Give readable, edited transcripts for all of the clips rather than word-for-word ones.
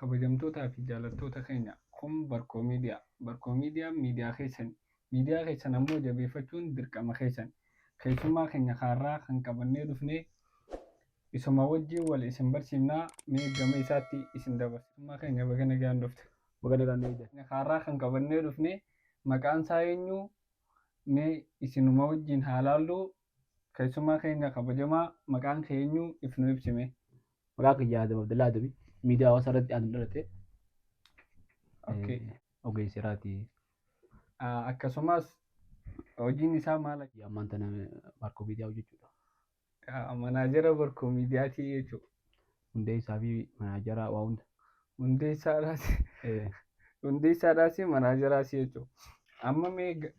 kabajamtootaa fi jaalattoota keenya kun Barkoo Miidiyaa. Barkoo Miidiyaan miidiyaa keessan. Miidiyaa keessan ammoo jabeeffachuun dirqama keessan. Keessummaa keenya kaarraa kan qabannee dhufnee isuma wajjin wal isin barsiifnaa mee gama isaatti isin dabarsa. Keessummaa keenya baga nagaan dhufte. Kaarraa kan qabannee dhufnee maqaan isaa eenyu mee isinuma wajjin haa laallu. Keessummaa keenya kabajamaa maqaan kee eenyu ifnu ibsime. Maqaa kiyya Adam Abdallaa Adabi miidiyaa hawaasaa irratti aan dhalate. Ogeessiraati. Akkasumas hojiin isaa maal? Ammaan tana Barkoo Miidiyaa hojjechuudha. Manaajara Barkoo Miidiyaati jechuudha. Hundee isaa fi manaajara waa hunda. Hundee isaadhaas manaajaraas jechuudha. Amma mee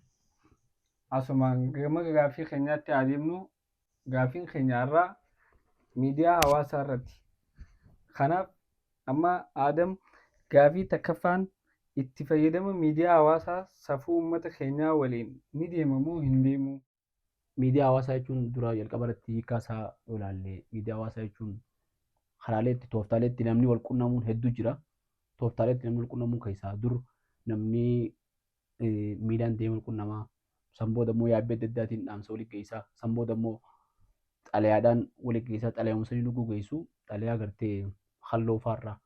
asumaan gama gaaffii keenyaatti adeemnu. Gaaffiin keenya irraa miidiyaa hawaasaa irratti. Kanaaf amma Adam gaaffii takkaffaan itti fayyadama miidiyaa hawaasaa safuu uummata keenyaa waliin ni deema moo hin deemu? Miidiyaa hawaasaa jechuun dura jalqaba irratti hiikaa isaa yoo ilaalle miidiyaa hawaasaa jechuun karaalee itti tooftaalee itti namni wal quunnamuun hedduu jira. Tooftaalee itti namni wal quunnamuun keessaa dur namni miidiyaan deemee wal quunnamaa. San booda immoo yaabbii adda addaatiin dhaamsa walii geessaa. San booda immoo xalayaadhaan walii geessaa. Xalayaawwan sanii dhuguu geessu. Xalayaa gartee halluu faarraa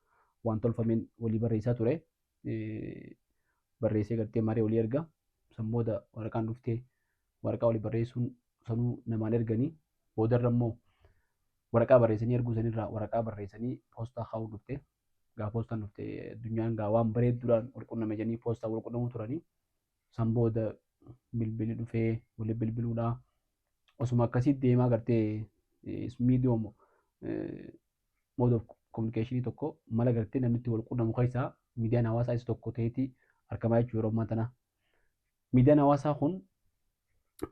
waan tolfameen walii barreessaa ture. Barreessee gartee maree walii erga. San booda waraqaan dhuftee waraqaa walii barreessuun sanuu namaan erganii. Boodarra immoo waraqaa barreessanii erguu sanirraa waraqaa barreessanii poostaa kaa'uu dhuftee. Gaa poostaan dhuftee addunyaan gaa waan bareedduudhaan wal quunname jedhanii poostaa wal quunnamuu turanii. San booda bilbilli dhufee walii bilbiluudhaa. Osuma akkasii deemaa gartee miidiyoom mode of communication tokko mala gartee namni itti wal quunnamu keessaa miidiyaan hawaasaa isa tokko ta'eeti argamaa jechuudha yeroo ammaa tana. Miidiyaan hawaasaa kun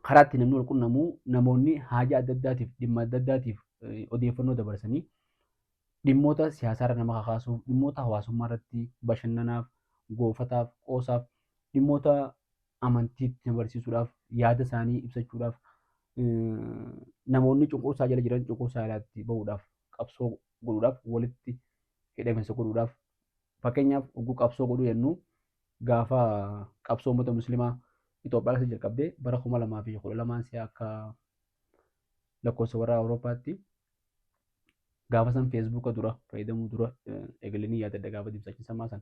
karaa itti namni wal quunnamu namoonni haja adda addaatiif dhimma adda addaatiif odeeffannoo dabarsanii dhimmoota siyaasaarra nama kakaasuuf dhimmoota hawaasummaa irratti bashannanaaf goofataaf qoosaaf dhimmoota amantiitti barsiisuudhaaf yaada isaanii ibsachuudhaaf namoonni cunqursaa jala jiran cunqursaa jalaatti bahuudhaaf qabsoo godhuudhaaf walitti hidhaminsa godhuudhaaf fakkeenyaaf oguu qabsoo godhuu jennu gaafa qabsoo uummata musliimaa Itoophiyaa keessa jalqabdee bara 2012 akka lakkoofsa warra Awurooppaatti gaafa san feesbuuka dura fayyadamuu dura eegalanii yaada adda gaafa dibsachiisamaa san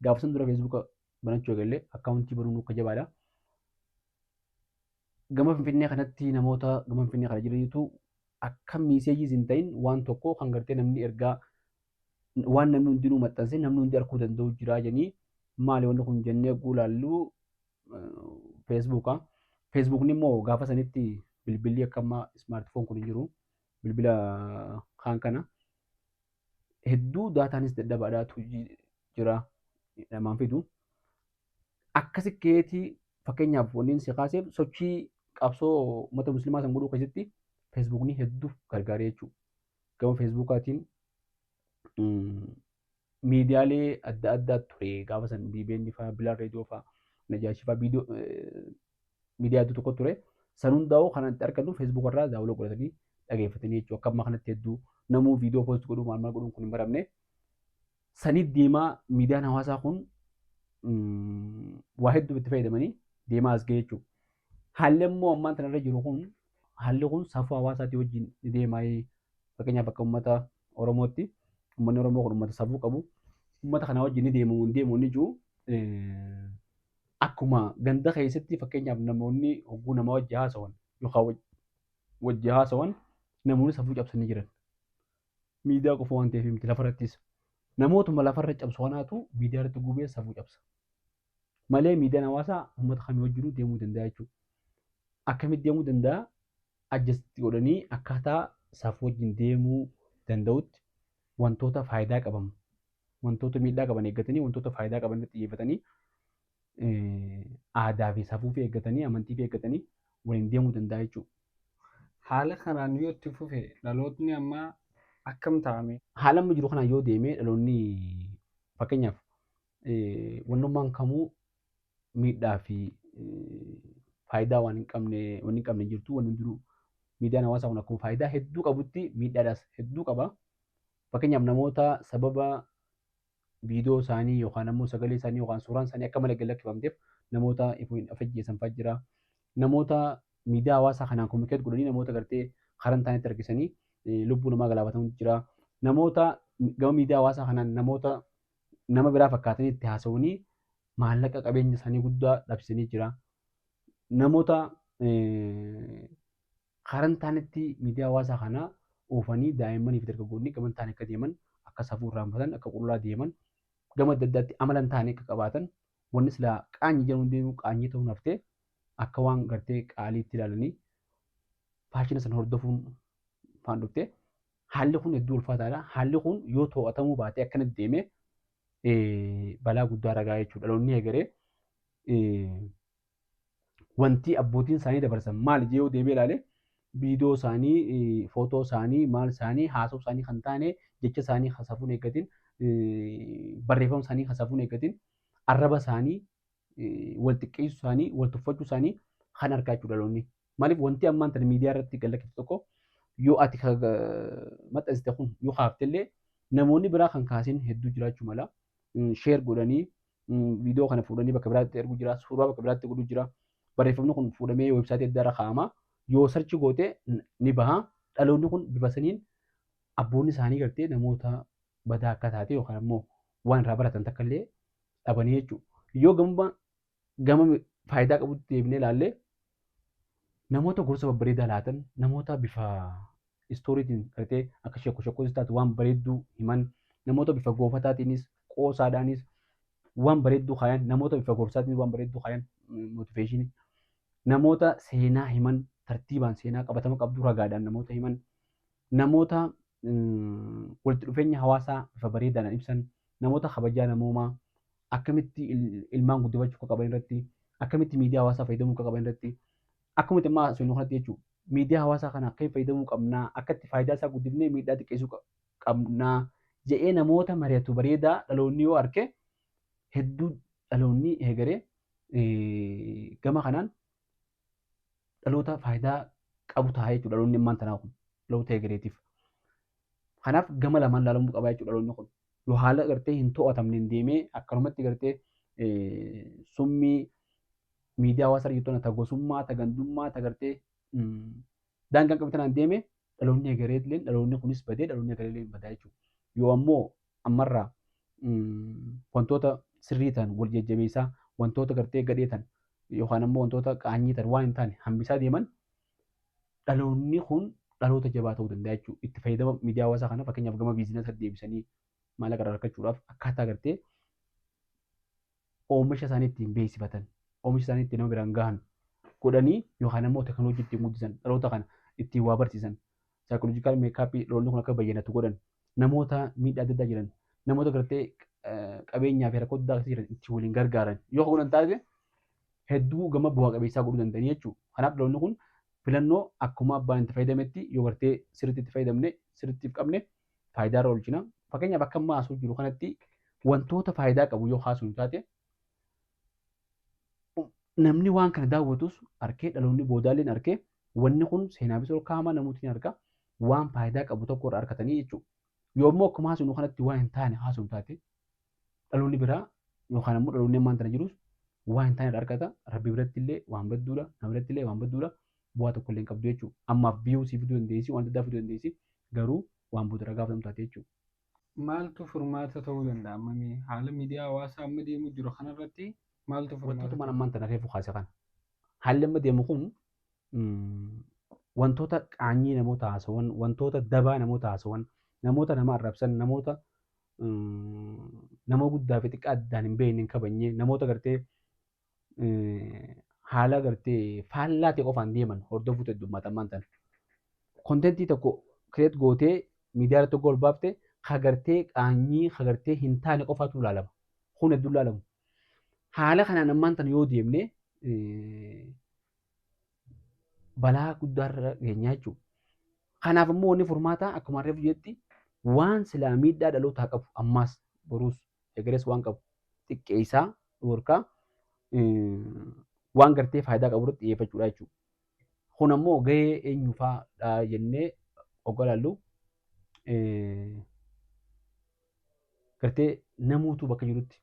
gaafa san dura feesbuuka banachuu eegalee akkaawuntii banuun akka jabaadha. Gama Finfinnee kanatti namoota gama Finfinnee kana jiranitu akka miiseejii hin ta'in waan tokko kan gartee namni ergaa waan namni hundinuu maxxansee namni hundi arguu danda'u jira jedhanii maali wanti kun jennee guulaallu feesbuuka. Feesbuukni immoo gaafa sanitti bilbilli akka ammaa ismaartifoon kun hin jiru bilbila kaan kana hedduu daataanis dadhabaadhaatu jira namaan fidu. Akkasi keetii fakkeenyaaf wanni si kaaseef sochii qabsoo uummata musliimaa san godhuu keessatti feesbuukni hedduu gargaaree jechuudha. Gama feesbuukaatiin miidiyaalee adda addaa ture gaafa san BBN fa'aa Bilaan Reediyoo fa'aa Najaashii fa'aa miidiyaa adda tokko ture. San hundaa'uu kan itti argannu feesbuuk irraa daawwaloo godhatanii dhageeffatanii jechuudha. Akka ammaa kanatti hedduu namuu viidiyoo poost godhuu maal godhuun kun hin baramne. Sanii deemaa miidiyaan hawaasaa kun waa hedduu itti fayyadamanii deemaa as ga'e jechuudha. Haalli immoo ammaan kanarra jiru kun haalli kun safuu hawaasaatii wajjin deemaa fakkeenyaaf akka uummata Oromootti uummanni Oromoo kun uummata safuu qabu uummata kana wajjin deemu ni jiru. Akkuma ganda keessatti fakkeenyaaf namoonni hogguu nama wajji haasawan yookaan wajji haasawan namoonni safuu cabsanii jiran. Miidiyaa qofa waan ta'eef miti lafarrattis namootuma lafarra cabsu kanaatu miidiyaa irratti gubee safuu cabsa. Malee miidiyaan hawaasaa uummata kamii wajjinuu deemuu danda'a jechuudha. Akkamitti deemuu danda'a? Adjasti godhanii akkaataa safuu wajjin deemuu danda'utti wantoota faayidaa qaban wantoota miidhaa qaban eeggatanii wantoota faayidaa qaban irratti xiyyeeffatanii aadaa fi safuu fi eeggatanii amantii fi eeggatanii waliin deemuu danda'a jechuudha. Haala kanaan yoo itti fufe dhalootni ammaa akkam ta'ame? Haala amma jiru kanaan yoo deeme dhaloonni fakkeenyaaf wannummaan kamuu miidhaa fi faayidaa waan hin qabne jirtu wanni hundinuu miidiyaan hawaasaa kun akkuma faayidaa hedduu qabutti miidhaadhaas hedduu qaba. Fakkeenyaaf namoota sababa viidiyoo isaanii yookaan ammoo sagalee isaanii yookaan suuraan isaanii akka malee lakkifamteef namoota afajjeessan fa'aa jira. Namoota miidiyaa hawaasaa kanaan kominikeet godhanii namoota gartee karaa hin taanetti harkisanii lubbuu namaa galaafatan jira. Namoota gama miidiyaa hawaasaa kanaan namoota nama biraa fakkaatanii itti haasa'anii maallaqa qabeenya isaanii guddaa dhabsanii jira. Namoota karaa hin taanetti miidiyaa hawaasaa kanaa oofanii daa'immanii fi dargaggoonni gama hin taane akka deeman akka safuu irraanfatan akka qullaa deeman gama adda addaatti amala hin taane akka qabaatan wanni silaa qaanyii jedhamu deemu qaanyii ta'uu naftee akka waan gartee qaaliitti ilaalanii faashina sana hordofuun faan dhuftee haalli kun hedduu ulfaataadha. Haalli kun yoo to'atamuu baatee akkanatti deemee balaa guddaa ragaa jechuudha. Dhaloonni egeree wanti abbootiin isaanii dabarsan maal yoo deemee ilaale viidiyoo isaanii, footoo isaanii, maal isaanii, haasoo isaanii kan taane jecha isaanii hasafuun eeggatiin barreeffama isaanii hasafuun eeggatiin arraba isaanii wal xiqqeessuu isaanii wal tuffachuu isaanii kan argaa jechuudha dhaloonni. Maaliif wanti ammaan tana miidiyaa irratti gallakkisu tokko yoo ati maxxansite kun yoo haaftellee namoonni biraa kan kaasin hedduu jiraachuu mala. Sheer godhanii viidiyoo kana fuudhanii bakka biraatti erguu jira, suuraa bakka biraatti godhuu jira. Barreeffamni kun fuudhamee weebsaayitii adda irra kaa'ama. Yoo sarchi gootee ni baha. Dhaloonni kun bifa saniin abboonni isaanii gartee namoota badaa akka taate yookaan immoo waan irraa baratan takka illee dhabanii jechuudha. Yoo gama faayidaa qabutti deebinee ilaallee namoota gorsa babbareedaa laatan namoota bifa istooriitiin gartee akka shakkoo taatu waan bareedduu himan namoota bifa goofataatiinis qoosaadhaanis waan bareedduu kaayan namoota bifa gorsaatiin waan bareedduu kaayan motiveeshinii namoota seenaa himan tartiibaan seenaa qabatama qabdu ragaadhaan namoota himan namoota walitti dhufeenya hawaasaa bifa bareedaadhaan ibsan namoota kabajaa namoomaa akkamitti ilmaan guddifachuu akka qaban irratti akkamitti miidiyaa hawaasaa fayyadamuu akka qaban irratti akkamitti ammaa seenuu kanatti jechuudha. Miidiyaa hawaasaa kana akka fayyadamuu qabnaa akkatti faayidaa isaa guddifnee miidhaa xiqqeessuu qabnaa jedhee namoota mari'atu bareedaa dhaloonni yoo arge hedduu dhaloonni egeree gama kanaan dhaloota faayidaa qabu ta'a jechuudha dhaloonni ammaan tanaa kun dhaloota egereetiif. Kanaaf gama lamaan ilaalamuu qaba jechuudha dhaloonni kun. Yoo haala gartee hin to'atamne hin deemee akkanumatti gartee summii miidiyaa hawaasaa jirtu ta gosummaa ta gandummaa ta gartee daangaan qabatanaan deeme dhaloonni egereetillee dhaloonni kunis badee dhaloonni egereetillee badaa jechuudha. Yoo ammoo ammarraa wantoota sirrii ta'an wal jajjabeessaa wantoota gartee gadhee ta'an yookaan ammoo wantoota qaanyii ta'an waan hin taane hambisaa deeman dhaloonni kun dhaloota jabaa ta'uu danda'a jechuudha. Itti fayyadama miidiyaa hawaasaa kana fakkeenyaaf gama biizinasii deebisanii maallaqa irraa argachuudhaaf akkaataa gartee oomisha isaanii ittiin beeksifatan oomisha isaanii ittiin nama biraan gahan godhanii yookaan ammoo teekinooloojii ittiin guddisan dhaloota kana ittiin waa barsiisan saayikooloojikaal meekaappii dhaloonni kun akka bayyanatu godhan namoota miidhaa adda addaa jiran namoota gartee qabeenyaa fi rakkoo adda addaa jiran ittiin waliin gargaaran yoo godhan taate hedduu gama bu'aa qabeessaa godhuu danda'anii jechuudha. Kanaaf dhaloonni kun filannoo akkuma abbaan itti fayyadametti yoo gartee sirriitti itti fayyadamne sirriitti qabne faayidaa irra oolchina. Fakkeenyaaf akka amma haasuu jiru kanatti wantoota faayidaa qabu yoo haasuu taate namni waan kana daawwatus arkee dhaloonni boodaalleen arkee wanni kun seenaa bisoo kaamaa namooti argaa waan faayidaa qabu tokko irraa argatanii jechuudha. Yoo immoo akkuma haasuu kanatti waan hin taane haasuu taate dhaloonni biraa yookaan ammoo dhaloonni ammaan tana jirus waan hin taane argata rabbi biratti illee waan badduudha nama biratti illee waan badduudha bu'aa tokko illee hin qabdu jechuudha. Ammaaf biyyuu sii fiduu dandeessi waan adda addaa fiduu dandeessi garuu waan booda irraa gaafatamtu taate jechuudha. Maaltu furmaata ta'uu danda'a ammamii haala miidiyaa hawaasaa amma deemu jiru kanarratti maaltu furmaata? Wantoota ammaan tana reefu kaase kana. Haalli amma deemu kun wantoota qaanyii namoota haasawan wantoota dabaa namoota haasawan namoota nama arrabsan namoota nama guddaa fi xiqqaa addaan hin beekne hin kabajne namoota gartee haala gartee faallaa ta'e qofaan deeman hordofuutu heddummaata ammaan tana. Kontentii tokko kireet gootee miidiyaa irratti ol baafte hagartee qaanyii hagartee hin taane qofaatu ilaalama. Kun hedduu ilaalamu. Haala kanaan ammaan tana yoo deemne balaa guddaarra geenyaa jechuudha. Kanaaf immoo wanni furmaataa akkuma reefu jetti waan silaa miidhaa dhalootaa qabu ammaas boruus egeres waan qabu xiqqeessaa dhorkaa waan gartee faayidaa qabu irratti xiyyeeffachuudha jechuudha. Kun ammoo gahee eenyufaadha jennee oggaa ilaallu gartee namuutu bakka jirutti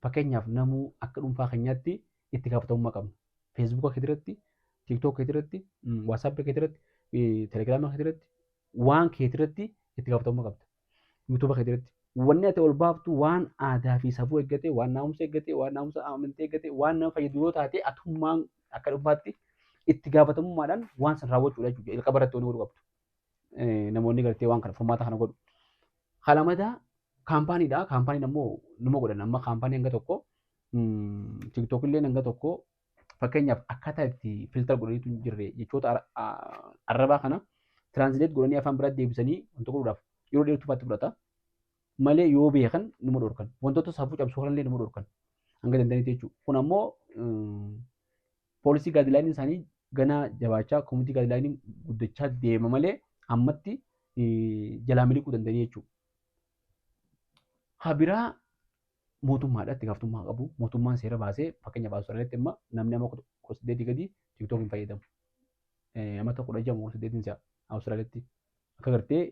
fakkeenyaaf namuu akka dhuunfaa keenyaatti itti gaafatamummaa qabna. Feesbuuka kee irratti, tiiktook kee irratti, waatsaappii kee irratti, telegiraama kee irratti, waan kee irratti itti gaafatamummaa qabda. Yuutuuba kee irratti. Wanni ati ol baaftu waan aadaa fi safuu eeggate, waan naamusa eeggate, waan naamusa amantii eeggate, waan nama fayyadu yoo taate atummaan akka dhuunfaatti itti gaafatamummaadhaan waan san raawwachuudha jechuudha. Jalqaba irratti wanni godhu qabdu. Namoonni gartee waan kana furmaata kana godhu. Kalamadaa kaampaaniidha. Kaampaaniin ammoo numa godhan amma kaampaanii hanga tokko tiiktook illee hanga tokko fakkeenyaaf akkaataa itti filtara godhaniitu hin jirre jechoota arrabaa kana tiraansileet godhanii afaan biraatti deebisanii wanta godhuudhaaf yeroo dheertuufaatti fudhata. Malee yoo beekan numa dhorkan. Wantoota safuu cabsuu kanallee numa dhorkan. Hanga danda'anitti jechuudha. Kun ammoo poolisii gaazexaaliin isaanii ganaa jabaachaa koomitii gaazexaaliin guddachaa deema malee ammatti jalaa miliquu danda'anii jechuudha. Habiraa mootummaadha itti gaafatamummaa qabu. Mootummaan seera baasee fakkeenyaaf Awustiraaliyaatti amma namni amma 18 gadi tiiktook hin fayyadamu. Amma 16 si'a Awustiraaliyaatti akka gartee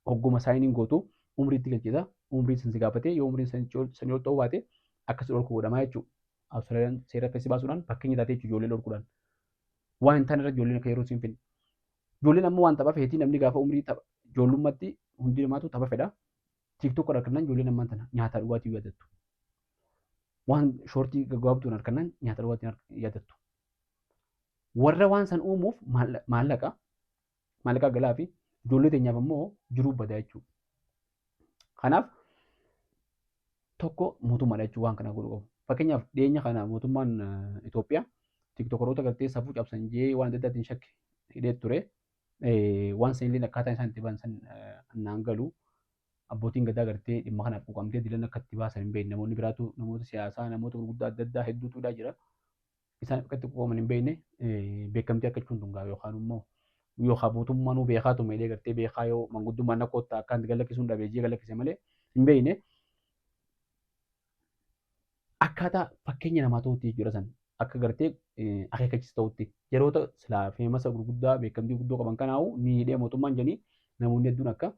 hogguma saayiniin gootu umriitti galchita. Umrii san si gaafatee yoo umriin san ol ta'uu baate akkas dhorku godhamaa jechuudha. Awustiraaliyaan seera akkasii baasuudhaan fakkeenya taatee jechuudha ijoollee dhorkuudhaan. Waan hin taane irra ijoolleen akka yeroo siin finne. Ijoolleen ammoo waan tapha feetii namni gaafa umrii tapha ijoollummaatti hundi namaatu tapha fedha. TikTok harkannaan ijoolleen ammaan tana nyaata dhugaatii yaadattu. Waan shoortii gaggabaabduun harkannaan nyaata dhugaatii yaadattu. Warra waan san uumuuf maallaqa galaa fi ijoollee teenyaaf ammoo jiruu badaa jechuudha. Kanaaf tokko mootummaadha jechuudha waan kana godhu qabu. Fakkeenyaaf dhiyeenya kana mootummaan Itoophiyaa tiktokoroota gartee safuu cabsan jee waan adda addaatiin shakke hidhee ture. Waan sanillee akkaataa isaan itti baasan naan galu. Abbootiin gadaa gartee dhimma kanaaf quuqamtee dilan akka itti baasan hin beekne namoonni biraatu namoota siyaasaa namoota gurguddaa adda addaa hedduutu jira. Isaan akka itti quuqaman hin beekne beekamtii argachuun tungaa yookaan immoo yookaan mootummaan beekaa tume illee gartee beekaa yoo manguddummaan akka kottaa akka itti galakkisuun dhabee jee galakkise malee hin beekne akkaataa fakkeenya namaa ta'utti jechuudha san akka gartee akeekachis ta'utti yeroota silaa feemasa gurguddaa beekamtii guddoo qaban kanaa'u ni hidhee mootummaan jedhanii namoonni hedduun akka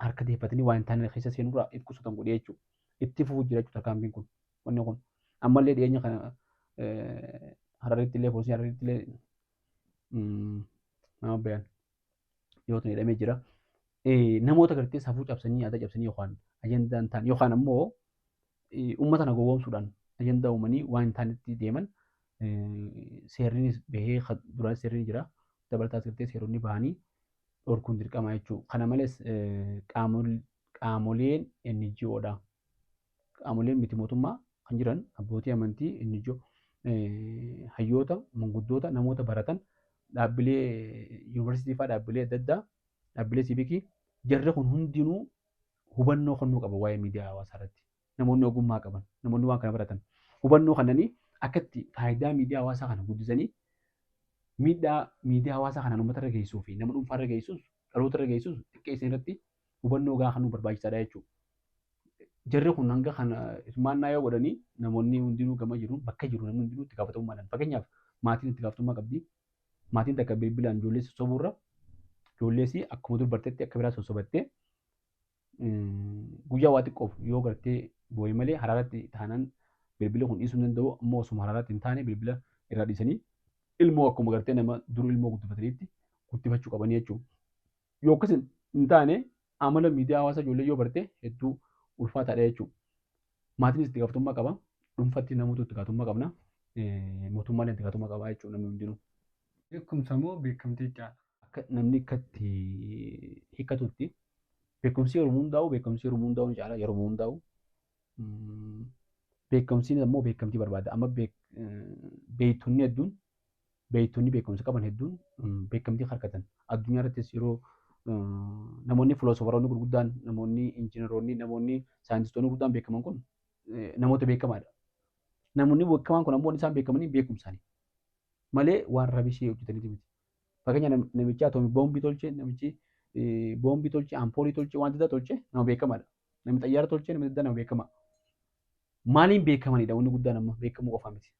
harka deeffatanii waan hin taane keessa seenurraa if qusatan godhee jechuudha. Itti fufuu jira jechuudha kaampiin kun. Wanni kun ammallee dhiyeenya kana Hararitti illee poolisii Hararitti illee nama bayan yoo ta'u hidhamee jira. Namoota gartee safuu cabsanii yaada cabsanii yookaan ajandaan ta'an yookaan ammoo uummata na gowwoomsuudhaan ajandaa uumanii waan hin taanetti deeman seerrinis bahee duraan seerri jira. Dabalataas gartee seeronni bahanii dhorkuun dirqama jechuudha. Kana malees qaamoleen NGO'dha. Qaamoleen miti mootummaa kan jiran abbootii amantii NGO hayyoota manguddoota namoota baratan dhaabbilee yuunivarsiitii fa'aa dhaabbilee adda addaa dhaabbilee siivikii jarri kun hundinuu hubannoo kennuu qaba waa'ee miidiyaa hawaasaa irratti. Namoonni ogummaa qaban namoonni waan kana baratan hubannoo kannanii akkatti faayidaa miidiyaa hawaasaa kana guddisanii miidiyaa hawaasaa kanaan uummata irra geessuu fi nama dhuunfaa irra geessus dhaloota irra geessus xiqqeessan irratti hubannoo gahaa kan nu barbaachisaadha jechuudha. Jarri kun hanga kana hirmaannaa yoo godhanii namoonni hundinuu gama jiruun bakka jiru namni hundinuu itti gaafatamummaadhaan fakkeenyaaf maatiin itti gaafatamummaa qabdi. Maatiin takka bilbilaan ijoollee sossobuurra ijoolleessi akkuma dur barteetti akka biraa sossobattee guyyaa waa xiqqoof yoo gartee boo'ee malee haraaratti taanaan bilbila kun dhiisuu danda'u ammoo osuma haraaratti hin taane bilbila irraa dhiisanii ilmoo akkuma gartee nama dur ilmoo guddifataniitti guddifachuu qabanii jechuudha. Yoo akkas hin taane amala miidiyaa hawaasaa ijoollee yoo barte hedduu ulfaataadha jechuudha. Maatiinis itti gaafatamummaa qaba. Dhuunfatti namoota itti gaafatamummaa qabna. Mootummaan itti gaafatamummaa qaba jechuudha namni hundinuu. Beekumsa moo beekamtii caala? Akka namni akkatti hiikkatutti beekumsi yeroo hundaa'u ni caala yeroo hundaa'u. Beekumsi immoo beekamtii barbaada. Amma beektonni hedduun beektonni beekumsa qaban hedduun beekamtii harkatan. Addunyaa irrattis yeroo namoonni filoosofaroonni gurguddaan namoonni injiinaroonni namoonni saayintistoonni gurguddaan beekaman kun namoota beekamaadha. Namoonni beekaman kun ammoo isaan beekamanii beekumsaani malee waan rabishii hojjetaniiti miti. Fakkeenya namichi atoomii boombii tolchee namichi boombii tolchee ampoolii tolchee waan adda tolchee nama beekamaadha. Namni xayyaara tolchee namni adda nama beekama. Maaliin beekamanidha wanni guddaan amma beekamuu qofaa miti.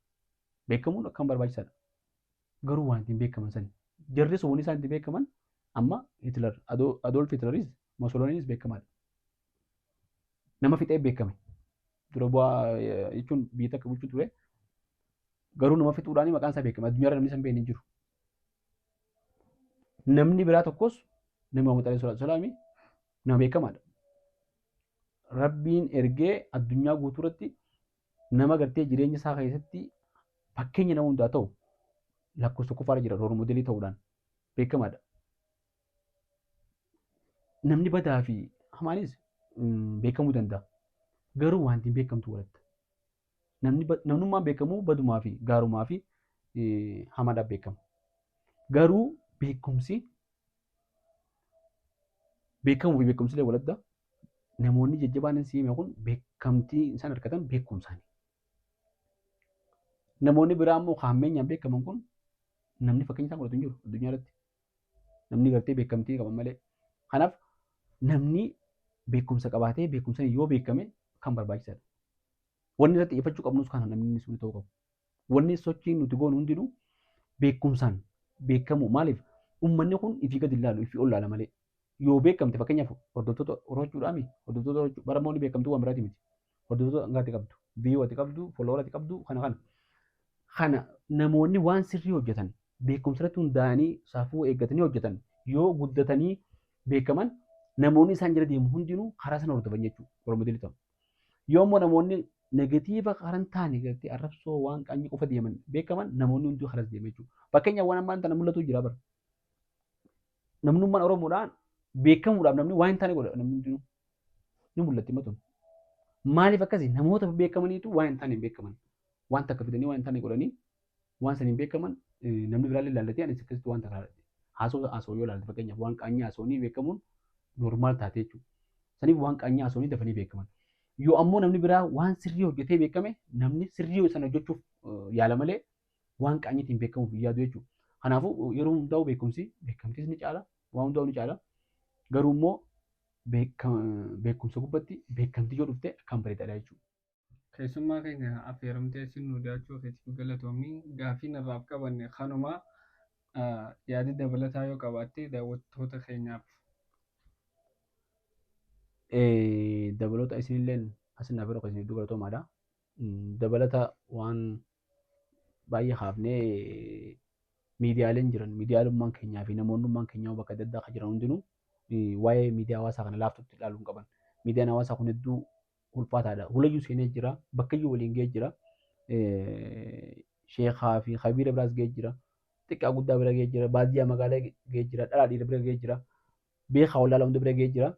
Beekamuun akkam barbaachisaadha. Garuu waan ittiin beekaman sani jarri sun wanni isaan ittiin beekaman Amma Hitler Adolf Hitleris Mussoliniis beekamaadha. Nama fixee beekame. Dura bu'aa jechuun biyya takka bulchuu ture. Garuu nama fixuudhaan maqaan isaa beekame. Addunyaarra namni isa hin beekne hin jiru. Namni biraa tokkos nama Muhammad alayhi salaam nama beekamaadha. Rabbiin ergee addunyaa guutuu irratti nama gartee jireenya isaa keessatti fakkeenya nama hundaa ta'u lakkoofsa tokkoffaarra jira rool moodelii ta'uudhaan beekamaadha. Namni badaa fi hamaanis beekamuu danda'a. Garuu wanti hin beekamtu walitti. Namnummaan beekamu badumaa fi gaarumaa fi hamaadhaaf beekama. Garuu beekumsi beekamuu fi beekumsilee walitti namoonni jajjabaan si hime kun beekamtii isaan argatan beekumsaani. Namoonni biraa immoo hammeenyaan beekaman kun namni fakkeenya isaan godhatu hin jiru addunyaa irratti. Namni gartee beekamtii qaban malee. Kanaaf namni beekumsa qabaatee beekumsa yoo beekame kan barbaachisaadha. Wanni irratti xiyyeeffachuu qabnus kana namni sun ta'uu qabu. Wanni sochiin nuti goonu hundinuu beekumsaan beekamu maaliif uummanni kun ifii gadi ilaalu ifii ol ilaala malee. Yoo beekamte fakkeenyaaf hordoftoota horachuudhaami hordoftoota baramoonni beekamtuu waan biraati miti. Hordoftoota hangaatti qabdu, viiwwatti qabdu, folooratti qabdu kana namoonni waan sirrii hojjetan beekumsa irratti hundaa'anii saafuu eeggatanii hojjetan yoo guddatanii beekaman namoonni isaan jala deemu hundinuu karaa sana hordofan jechuudha. Oromoo ta'u. Yoo immoo namoonni negatiiva karan taane gartee arrabsoo waan qaanyii qofa deeman beekaman namoonni hunduu karas deemu jechuudha. Fakkeenyaaf waan ammaan tana mul'atu jira bara. Namnummaan Oromoodhaan beekamuudhaaf namni waan hin taane godha namni hundinuu ni mul'atti matuun. Maaliif akkasii namoota beekamaniitu waan hin taane beekaman waan takka fidanii waan hin taane godhanii waan saniin beekaman namni biraallee ilaallatee anis akkasitti waan takka haasoo yoo ilaalte fakkeenyaaf waan qaanyii haasoonii beekamuun normaal taate jechuudha. Saniif waan qaanyii haasoonii dafanii beekaman. Yoo ammoo namni biraa waan sirrii hojjetee beekame namni sirrii sana hojjechuuf yaala malee waan qaanyiitiin beekamuuf yaadu jechuudha. Kanaafuu yeroo hundaa'u beekamtiis ni caala waan hundaa'u ni caala. Garuu immoo beekumsa gubbatti beekamtii yoo dhufte kan bareedaadha jechuudha. Keessummaa keenya affeeramtee isin nu dhiyaachuu keetiif galatoomii gaaffii narraaf qabanne kanuma yaada dabalataa yoo qabaatte daawwattoota keenyaaf. Dabalata isinillee asin naaf yeroo isin galatoomaadha. Dabalata waan baay'ee haafnee miidiyaaleen jiran miidiyaalummaan keenyaa fi namoonnummaan keenyaa bakka adda addaa kan jiran hundinuu waa'ee miidiyaa hawaasaa kana laaftutti ilaaluun qaban. Miidiyaan hawaasaa kun hedduu ulfaataadha. Hulayyuu seenee jira, bakkayyuu waliin ga'ee jira, sheekaa fi kabiira biraas ga'ee jira, xiqqaa guddaa bira ga'ee jira, baadiyyaa magaalaa ga'ee jira, dhalaa dhiira bira ga'ee jira, beekaa wallaalaa hunda bira ga'ee jira.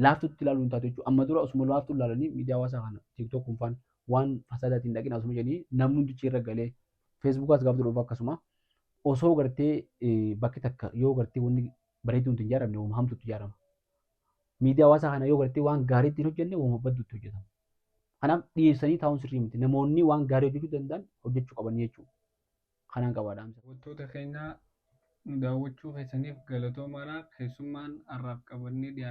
Laaftutti ilaaluun taatu jechuudha. Amma dura osuma laaftuu ilaalanii miidiyaa hawaasaa kana tiiktook kunfaan waan fasaadaatiin dhaqina asuma jedhanii namni hundichi irra galee feesbuukaas gaaf dhufu akkasuma osoo gartee bakki takka yoo gartee wanni bareeduun hin ijaaramne uuma hamtuutti ijaarama. Miidiyaa hawaasaa kana yoo gartee waan gaarii ittiin hojjenne uuma badduutti hojjetama. Kanaaf dhiyeessanii taa'uun sirrii miti. Namoonni waan gaarii hojjechuu danda'an hojjechuu qaban jechuudha. Kanaan qabaadha. Daawwattoota keenyaa nu daawwachuu keessaniif galatoomaadha. Keessummaan har'aaf qabannee dhiyaate.